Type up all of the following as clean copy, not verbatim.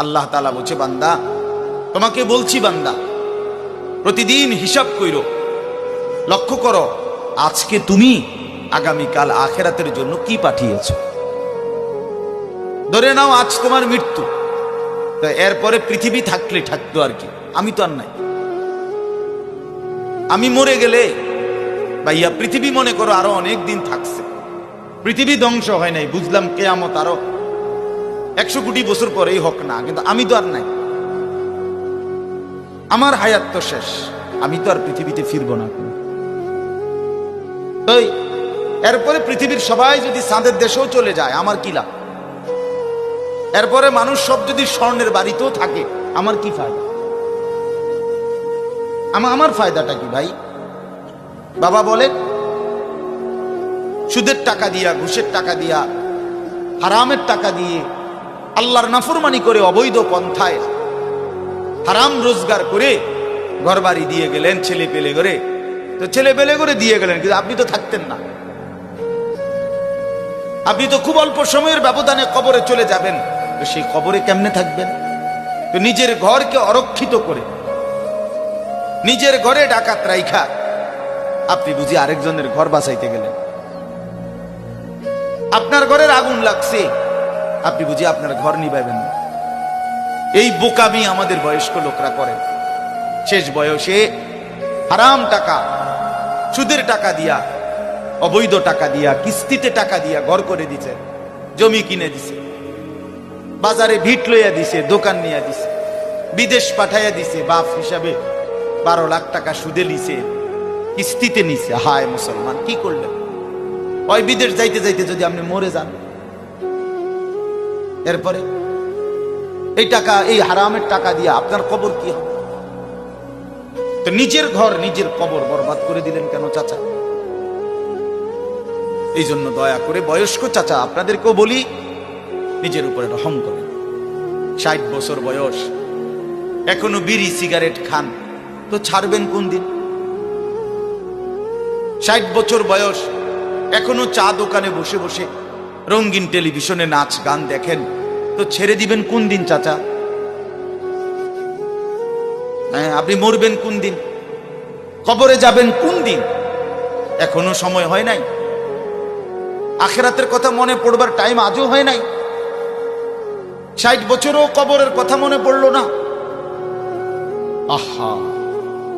আল্লাহ তাআলা বলছে, বান্দা তোমাকে বলছি, বান্দা প্রতিদিন হিসাব কইরো, লক্ষ্য করো আজকে তুমি আগামীকাল আখিরাতের জন্য কি পাঠিয়েছো। ধরে নাও আজ তোমার মৃত্যু, তো এরপরে পৃথিবী থাকলে থাকতো আর কি, আমি তো আর নাই। আমি মরে গেলে ভাইয়া পৃথিবী মনে করো আরো অনেক দিন থাকছে, পৃথিবী ধ্বংস হয় নাই, বুঝলাম কিয়ামত আরো 100 কোটি বছর পরেই হোক না, কিন্তু আমি তো আর নাই, আমার হায়াত তো শেষ, আমি তো আর পৃথিবীতে ফিরবো না। তাই এরপরে পৃথিবীর সবাই যদি চাঁদের দেশেও চলে যায় আমার কি লাভ? এরপরে মানুষ সব যদি স্বর্ণের বাড়িতেও থাকে আমার কি ফায়দা? আমার ফায়দাটা কি ভাই? বাবা বলে সুদের টাকা দিয়া, ঘুষের টাকা দিয়া, হারামের টাকা দিয়ে, আল্লাহর নাফরমানি করে, অবৈধ পন্থায় হারাম রোজগার করে ঘর বাড়ি দিয়ে গেলেন, ছেলে পেলে করে, তো ছেলে পেলে করে দিয়ে গেলেন, কিন্তু আপনি তো থাকতেন না, আপনি তো খুব অল্প সময়ের ব্যবধানে কবরে চলে যাবেন, তো সেই কবরে কেমনে থাকবেন? তো নিজের ঘরকে অরক্ষিত করে, নিজের ঘরে ডাকাত রাইখা আপনি বুঝি আরেকজনের ঘর বাঁচাইতে গেলেন। আপনার ঘরের আগুন লাগছে, আপনি বুঝি আপনার ঘর নিভাইবেন না। এই বোকামি আমাদের বয়স্ক লোকরা করে। শেষ বয়সে হারাম টাকা, সুদের টাকা দিয়া, অবৈধ টাকা দিয়া, কিস্তিতে টাকা দিয়া ঘর করে দিছে, জমি কিনে দিছে, বাজারে ভিট লইয়া দিছে, দোকান নিয়ে দিছে, বিদেশ পাঠাইয়া দিছে, বাপ হিসাবে 12 লাখ টাকা সুদে নিছে, কিস্তিতে নিছে। হায় মুসলমান, কি করলেন? ওই বিদেশ যাইতে যাইতে যদি আপনি মরে যান, এরপরে এই টাকা, এই হারামের টাকা দিয়ে আপনার কবর কি হবে? তো নিজের ঘর, নিজের কবর বরবাদ করে দিলেন কেন চাচা? এই জন্য দয়া করে বয়স্ক চাচা আপনাদেরকেও বলি, নিজের উপরে রহম করেন। 60 বছর বয়স, এখনো বিড়ি সিগারেট খান, তো ছাড়বেন কোন দিন? 60 বছর বয়স, এখনো চা দোকানে বসে বসে রঙিন টেলিভিশনে নাচ গান দেখেন, তো ছেড়ে দিবেন কোন দিন চাচা? হ্যাঁ, আপনি মরবেন কোন দিন? কবরে যাবেন কোন দিন? এখনো সময় হয় নাই, আখিরাতের কথা মনে পড়বার টাইম আজও হয় নাই। 60 বছরও কবরের কথা মনে পড়লো না। আহা,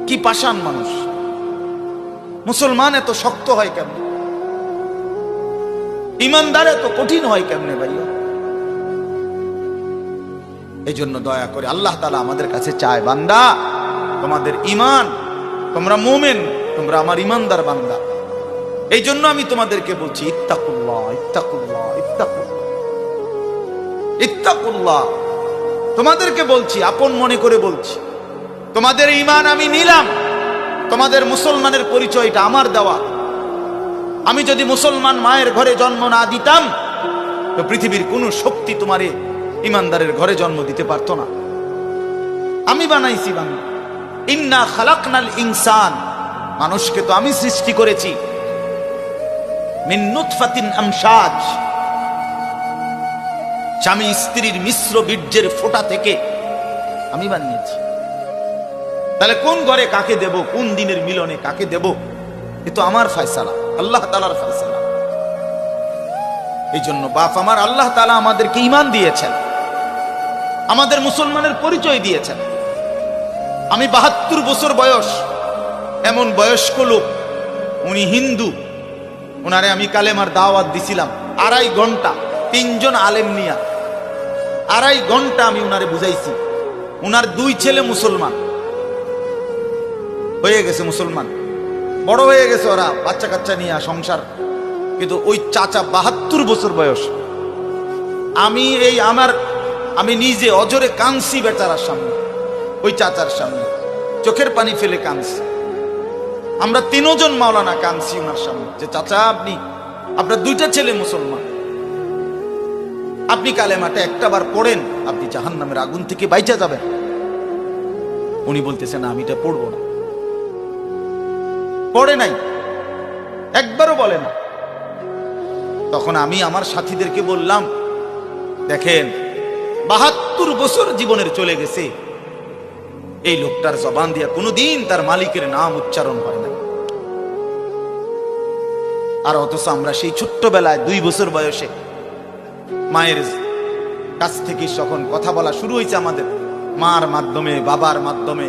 কি পাষাণ মানুষ! মুসলমান এত শক্ত হয় কেমনে? ইমানদার এত কঠিন হয় কেমনে ভাইয়া? এই জন্য দয়া করে আল্লাহ তাআলা আমাদের কাছে চায়, বান্দা তোমাদের ইমান, তোমরা মুমিন, তোমরা আমার ইমানদার বান্দা। এই জন্য আমি তোমাদেরকে বলছি, ইত্তাকুল্লাহ, ইত্তাকুল্লাহ, ইত্তাকুল্লাহ, ইত্তাকুল্লাহ। তোমাদেরকে বলছি, আপন মনে করে বলছি, তোমাদের ইমান আমি নিলাম, তোমাদের মুসলমানের পরিচয়টা আমার দেওয়া। আমি যদি মুসলমান মায়ের ঘরে জন্ম না দিতাম, তো পৃথিবীর কোন শক্তি তোমারে ইমানদারের ঘরে জন্ম দিতে পারতো না। আমি বানাইছি বান্দা, ইন্না খালাকনাল ইনসান, মানুষকে তো আমি সৃষ্টি করেছি, মিন নুতফাতিন আমশাজ, স্বামী স্ত্রীর মিশ্র বীর্যের ফোঁটা থেকে আমি বানিয়েছি। তাহলে কোন ঘরে কাকে দেব, কোন দিনের মিলনে কাকে দেব, এ তো আমার ফয়সালা, আল্লাহ তাআলার ফয়সালা। এই জন্য বাপ আমার, আল্লাহ তাআলা আমাদেরকে ঈমান দিয়েছেন, আমাদের মুসলমানের পরিচয় দিয়েছেন। আমি 72 বছর বয়স, এমন বয়স্ক লোক, উনি হিন্দু, উনারে আমি কালেমার দাওয়াত দিছিলাম 2.5 ঘন্টা, 3 জন আলেম নিয়া 2.5 ঘন্টা আমি উনারে বুঝাইছি। উনার 2 ছেলে মুসলমান হয়ে গেছে, মুসলমান বড় হয়ে গেছে, ওরা বাচ্চা কাচ্চা নিয়ে সংসার। কিন্তু ওই চাচা 72 বছর বয়স, আমি নিজে অজরে কাঁদছি বেচারার সামনে, ওই চাচার সামনে চোখের পানি ফেলে কাঁদছি। আমরা 3 জন মাওলানা কাঁদছি ওনার সামনে, যে চাচা আপনার 2টা ছেলে মুসলমান, আপনি কালেমাটা একটাবার পড়েন, আপনি জাহান্নামের আগুন থেকে বাইচা যাবেন। উনি বলতেছেন আমি এটা পড়বো না, পড়ে নাই, একবারও বলে না। তখন আমি আমার সাথীদেরকে বললাম, দেখেন 72 72 বছর জীবনের চলে গেছে, এই লোকটার জবান দিয়া কোনোদিন তার মালিকের নাম উচ্চারণ হয় না। আর অথচ আমরা সেই ছোট্টবেলায় 2 বছর বয়সে মায়ের কাছ থেকে যখন কথা বলা শুরু হয়েছে, আমাদের মার মাধ্যমে, বাবার মাধ্যমে,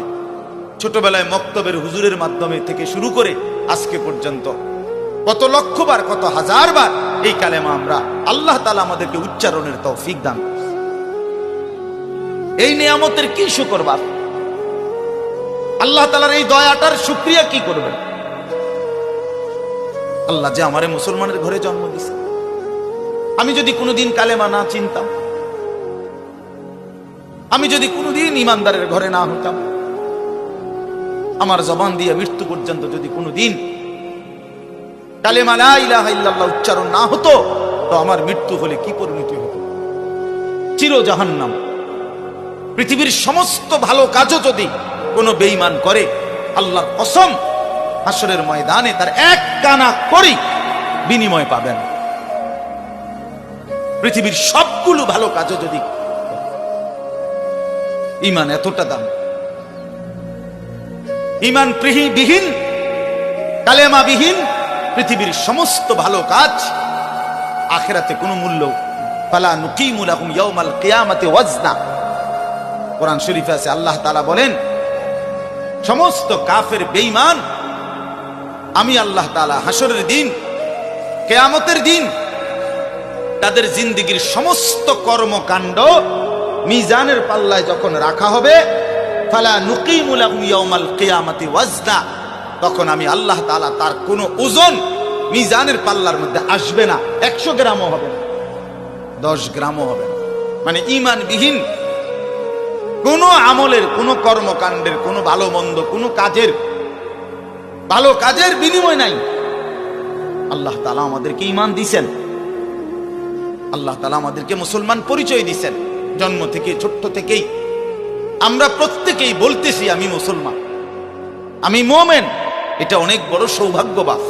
ছোটবেলায় মক্তবের হুজুরের মাধ্যমে থেকে শুরু করে আজকে পর্যন্ত কত লক্ষবার, কত হাজারবার এই কালেমা আমরা আল্লাহ তাআলা আমাদেরকে উচ্চারণের তৌফিক দান করেছেন। এই নিয়ামতের কি শুকরবার? আল্লাহ তাআলার এই দয়াটার শুকরিয়া কি করবেন? আল্লাহ যে আমারে মুসলমানের ঘরে জন্ম দিয়েছে। আমি যদি কোনোদিন কালেমা না চিনতাম, আমি যদি কোনোদিন ইমানদারের ঘরে না হতাম, আমার জবান দিয়ে মৃত্যু পর্যন্ত যদি কোনোদিন কালেমা লা ইলাহা ইল্লাল্লাহ উচ্চারণ না হতো, তো আমার মৃত্যু হলে কি পরিণতি হতো? চির জাহান্নাম। পৃথিবীর সমস্ত ভালো কাজও যদি কোনো বেঈমান করে, আল্লাহর কসম হাসরের ময়দানে তার এক কানা করি বিনিময় পাবেন। পৃথিবীর সবগুলো ভালো কাজও যদি, ঈমান এতটা দাম। ঈমান বিহীন, কালেমা বিহীন পৃথিবীর সমস্ত ভালো কাজ আখিরাতে কোনো মূল্য। ফালা নুকিমু লাহুম ইয়াউমাল কিয়ামাতি ওয়াজনা। কোরআন শরীফে আছে, আল্লাহ তাআলা বলেন, সমস্ত কাফের বেঈমান আমি আল্লাহ তাআলা হাসরের দিন, কিয়ামতের দিন তাদের জিন্দেগীর সমস্ত কর্মকাণ্ড মিজানের পাল্লায় যখন রাখা হবে, ফালা নুকিমু লাহুম ইয়াউমাল কিয়ামাতি ওয়াজনা, তখন আমি আল্লাহ তাআলা তার কোনো ওজন মিজানের পাল্লার মধ্যে আসবে না। 100 গ্রামও হবে না, 10 গ্রামও হবে না। মানে ঈমানবিহীন কোনো আমলের, কোনো কর্মকাণ্ডের, কোনো ভালো মন্দ, কোনো কাজের, ভালো কাজের বিনিময় নাই। আল্লাহ তাআলা আমাদেরকে ঈমান দিয়েছেন, আল্লাহ তাআলা আমাদেরকে মুসলমান পরিচয় দিয়েছেন। জন্ম থেকে, ছোট্ট থেকেই আমরা প্রত্যেকেই বলতেছি আমি মুসলমান, আমি মুমিন। এটা অনেক বড় সৌভাগ্যবাস,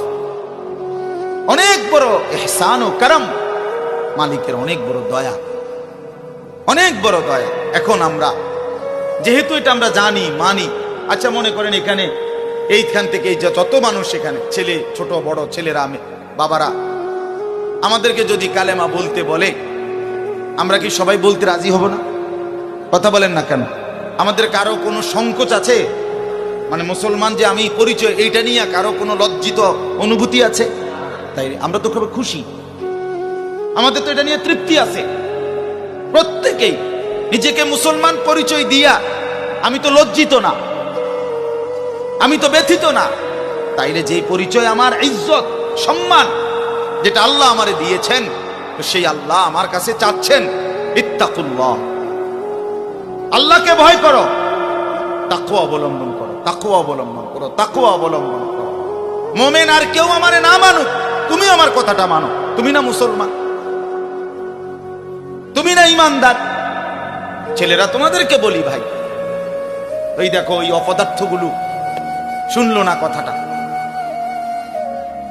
অনেক বড় ইহসান ও করম, মালিকের অনেক বড় দয়া, অনেক বড় দয়া। এখন আমরা যেহেতু এটা আমরা জানি, মানি, আচ্ছা মনে করেন এখানে এইখান থেকে যত মানুষ এখানে, ছেলে, ছোট বড় ছেলেরা, বাবারা, আমাদেরকে যদি কালেমা বলতে বলে, আমরা কি সবাই বলতে রাজি হব না? কথা বলেন না কেন? আমাদের কারো কোনো সংকোচ আছে? মানে মুসলমান যে আমি পরিচয়, এইটা নিয়ে কারো কোনো লজ্জিত অনুভূতি আছে? তাই আমরা তো খুব খুশি, আমাদের তো এটা নিয়ে তৃপ্তি আছে। প্রত্যেকেই নিজেকে মুসলমান পরিচয় দিয়া আমি তো লজ্জিত না, আমি তো ব্যথিত না। তাইলে যে পরিচয় আমার ইজ্জত, সম্মান, যেটা আল্লাহ আমারে দিয়েছেন, সেই আল্লাহ আমার কাছে চাচ্ছেন ইত্তাকুল্লাহ, আল্লাহকে ভয় করো, তাকওয়া অবলম্বন করো, তাকওয়া অবলম্বন করো, তাকওয়া অবলম্বন করো। মুমিন আর কেউ আমারে না মানুক, তুমি আমার কথাটা মানো। তুমি না মুসলমান, তুমি না ঈমানদার। ছেলেরা তোমাদেরকে বলি ভাই, ওই দেখো ওই অপদার্থগুলো শুনলো না কথাটা,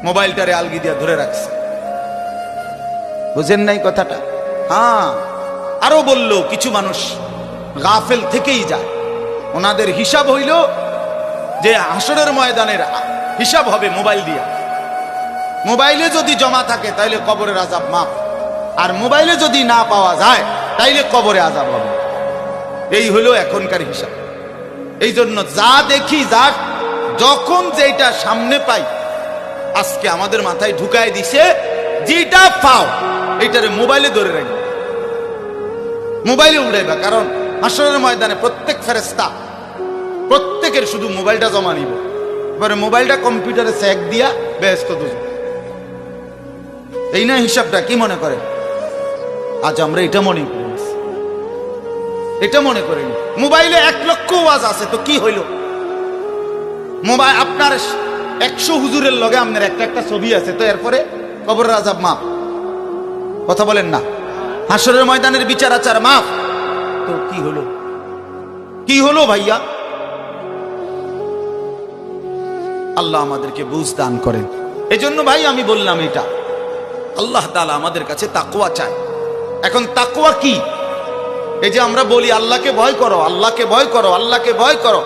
মোবাইলটারে আলগি দিয়া ধরে রাখছে, বুঝেন নাই কথাটা? হ্যাঁ, আরো বললো কিছু মানুষ গাফেল থেকেই যায়, ওনাদের হিসাব হইল যে হাসরের ময়দানের হিসাব হবে মোবাইল দিয়া। মোবাইলে যদি জমা থাকে তাইলে কবরের আযাব মাফ, আর মোবাইলে যদি না পাওয়া যায় তাইলে কবরে আযাব হবে। এই হলো এখনকার হিসাব। এই জন্য যা দেখি, যা যখন যেটা সামনে পাই, আজকে আমাদের মাথায় ঢুকায় দিছে, যেটা পাও এটারে মোবাইলে ধরে রাখবে, মোবাইলে উড়াইবা। কারণ হাসরের ময়দানে প্রত্যেক ফেরেশতা প্রত্যেকের শুধু মোবাইলটা জমা নিব, এবারে মোবাইলটা কম্পিউটারে চেক দিয়া ব্যস্ত দুজন। এই না হিসাবটা? কি মনে করেন? আজ আমরা এটা মনে করি, এটা মনে করিনি। মোবাইলে 1 লক্ষ ওয়াজ আছে, তো কি হইল? মোবাইল আপনার 100 হুজুরের লগে আপনার একটা ছবি আছে, তো এরপরে কবরের আযাব মাফ। কথা বলেন না? হাসরের ময়দানের বিচার আচার মাফ, তো কি হলো? কি হলো ভাইয়া? আল্লাহ আমাদেরকে বুঝ দান করেন। এজন্য ভাই আমি বললাম, এটা আল্লাহ তাআলা আমাদের কাছে তাকওয়া চায়। এখন তাকওয়া কি? এই যে আমরা বলি আল্লাহকে ভয় করো, আল্লাহকে ভয় করো, আল্লাহকে ভয় করো,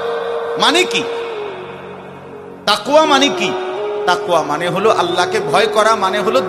মানে কি? তাকওয়া মানে কি? তাকওয়া মানে হলো আল্লাহকে ভয় করা, মানে হলো